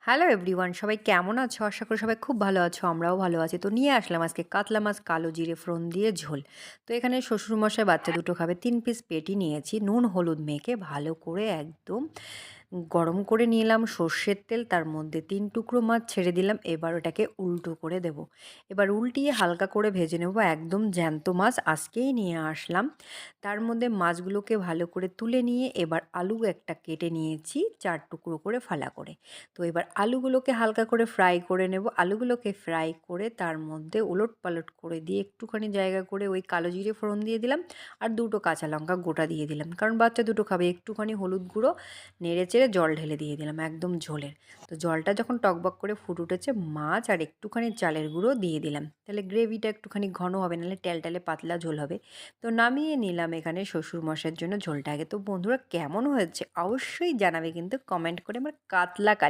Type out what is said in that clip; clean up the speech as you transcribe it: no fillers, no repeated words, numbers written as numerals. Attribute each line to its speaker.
Speaker 1: Hello everyone, সবাই কেমন আছো? আশা করি সবাই খুব ভালো আছো। আমরাও ভালো আছি। তো নিয়ে আসলাম আজকে কাতলা মাছ কালো জিরে ফোড়ন দিয়ে ঝোল। তো এখানে শ্বশুরমশাই বাচ্চা দুটো খাবে, ৩ পিস পেটি নিয়েছি। নুন হলুদ মেখে ভালো করে একদম গরম করে নিলাম সর্ষের তেল, তার মধ্যে ৩ টুকরো মাছ ছেড়ে দিলাম। এবার ওটাকে উল্টো করে দেব। এবার উল্টিয়ে হালকা করে ভেজে নেব, একদম জ্যান্ত মাছ আজকেই নিয়ে আসলাম। তার মধ্যে মাছগুলোকে ভালো করে তুলে নিয়ে এবার আলু একটা কেটে নিয়েছি ৪ টুকরো করে ফালা করে। তো এবার আলুগুলোকে হালকা করে ফ্রাই করে নেব। আলুগুলোকে ফ্রাই করে তার মধ্যে ওলটপালট করে দিয়ে একটুখানি জায়গা করে ওই কালো জিরে ফোড়ন দিয়ে দিলাম, আর ২ টো কাঁচা লঙ্কা গোটা দিয়ে দিলাম। কারণ বাচ্চা দুটো খাবে। একটুখানি হলুদ গুঁড়ো, নেড়েচেড়ে জল ঢেলে দিয়ে দিলাম একদম ঝোলের। তো জলটা যখন টকবক করে ফুটে উঠেছে, মাছ আর একটুখানি চালের গুঁড়ো দিয়ে দিলাম। তাহলে গ্রেভিটা একটুখানি ঘন হবে, নাহলে টেলটেলে পাতলা ঝোল হবে। তো নামিয়ে নিলাম এখানে শ্বশুরমশাইয়ের জন্য ঝোলটা আগে। তো বন্ধুরা, কেমন হয়েছে অবশ্যই জানাবে কিন্তু কমেন্ট করে। আমার কাতলা কালি